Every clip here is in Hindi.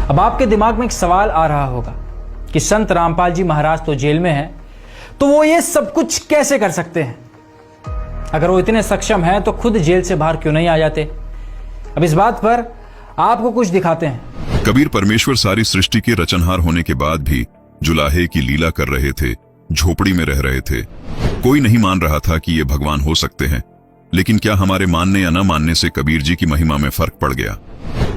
अब आपके दिमाग में एक सवाल आ रहा होगा कि संत रामपाल जी महाराज तो जेल में हैं, तो वो ये सब कुछ कैसे कर सकते हैं? अगर वो इतने सक्षम हैं तो खुद जेल से बाहर क्यों नहीं आ जाते? अब इस बात पर आपको कुछ दिखाते हैं। कबीर परमेश्वर सारी सृष्टि के रचनहार होने के बाद भी जुलाहे की लीला कर रहे थे, झोपड़ी में रह रहे थे। कोई नहीं मान रहा था कि ये भगवान हो सकते हैं, लेकिन क्या हमारे मानने या न मानने से कबीर जी की महिमा में फर्क पड़ गया?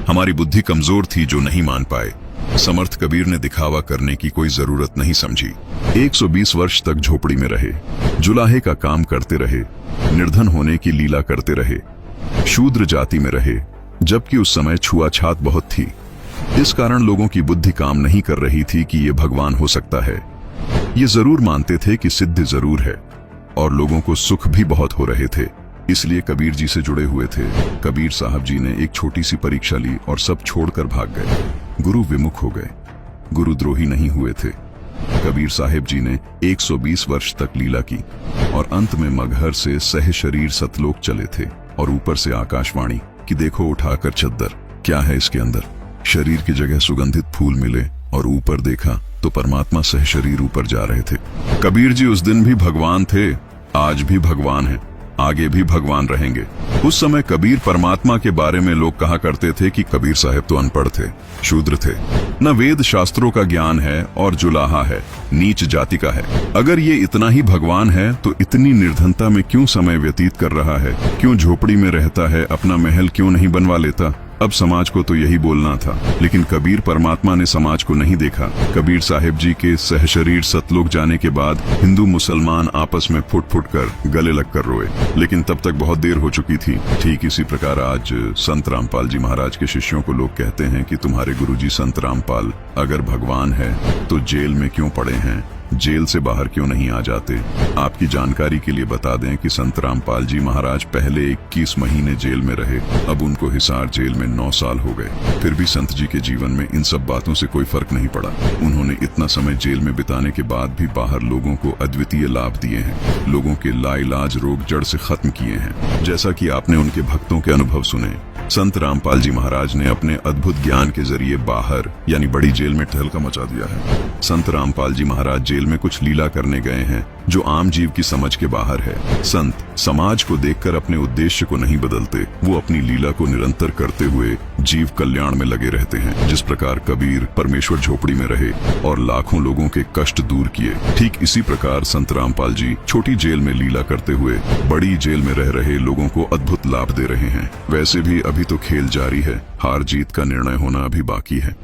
हमारी बुद्धि कमजोर थी जो नहीं मान पाए। समर्थ कबीर ने दिखावा करने की कोई जरूरत नहीं समझी। 120 वर्ष तक झोपड़ी में रहे, जुलाहे का काम करते रहे, निर्धन होने की लीला करते रहे, शूद्र जाति में रहे, जबकि उस समय छुआछात बहुत थी। इस कारण लोगों की बुद्धि काम नहीं कर रही थी कि ये भगवान हो सकता है। ये जरूर मानते थे कि सिद्ध जरूर है, और लोगों को सुख भी बहुत हो रहे थे, इसलिए कबीर जी से जुड़े हुए थे। कबीर साहब जी ने एक छोटी सी परीक्षा ली और सब छोड़कर भाग गए। गुरु विमुख हो गए, गुरुद्रोही नहीं हुए थे। कबीर साहिब जी ने 120 वर्ष तक लीला की और अंत में मगहर से सह शरीर सतलोक चले थे, और ऊपर से आकाशवाणी कि देखो उठाकर चद्दर, क्या है इसके अंदर? शरीर की जगह सुगंधित फूल मिले, और ऊपर देखा तो परमात्मा सह शरीर ऊपर जा रहे थे। कबीर जी उस दिन भी भगवान थे, आज भी भगवान हैं, आगे भी भगवान रहेंगे। उस समय कबीर परमात्मा के बारे में लोग कहा करते थे कि कबीर साहब तो अनपढ़ थे, शूद्र थे, न वेद शास्त्रों का ज्ञान है और जुलाहा है, नीच जाति का है। अगर ये इतना ही भगवान है तो इतनी निर्धनता में क्यों समय व्यतीत कर रहा है? क्यों झोपड़ी में रहता है? अपना महल क्यों नहीं बनवा लेता? अब समाज को तो यही बोलना था, लेकिन कबीर परमात्मा ने समाज को नहीं देखा। कबीर साहिब जी के सहशरीर सतलोक जाने के बाद हिंदू मुसलमान आपस में फुट फुट कर गले लगकर रोए, लेकिन तब तक बहुत देर हो चुकी थी। ठीक इसी प्रकार आज संत रामपाल जी महाराज के शिष्यों को लोग कहते हैं कि तुम्हारे गुरुजी संत रामपाल अगर भगवान है तो जेल में क्यों पड़े हैं, जेल से बाहर क्यों नहीं आ जाते? आपकी जानकारी के लिए बता दें कि संत रामपाल जी महाराज पहले 21 महीने जेल में रहे, अब उनको हिसार जेल में 9 साल हो गए। फिर भी संत जी के जीवन में इन सब बातों से कोई फर्क नहीं पड़ा। उन्होंने इतना समय जेल में बिताने के बाद भी बाहर लोगों को अद्वितीय लाभ दिए हैं, लोगों के लाइलाज रोग जड़ से खत्म किए हैं। जैसा कि आपने उनके भक्तों के अनुभव सुने, संत रामपाल जी महाराज ने अपने अद्भुत ज्ञान के जरिए बाहर यानी बड़ी जेल में टहलका मचा दिया है। संत रामपाल जी महाराज जेल में कुछ लीला करने गए हैं जो आम जीव की समझ के बाहर है। संत समाज को देखकर अपने उद्देश्य को नहीं बदलते, वो अपनी लीला को निरंतर करते हुए जीव कल्याण में लगे रहते हैं। जिस प्रकार कबीर परमेश्वर झोपड़ी में रहे और लाखों लोगों के कष्ट दूर किए, ठीक इसी प्रकार संत रामपाल जी छोटी जेल में लीला करते हुए बड़ी जेल में रह रहे लोगों को अद्भुत लाभ दे रहे हैं। वैसे भी अभी तो खेल जारी है, हार जीत का निर्णय होना अभी बाकी है।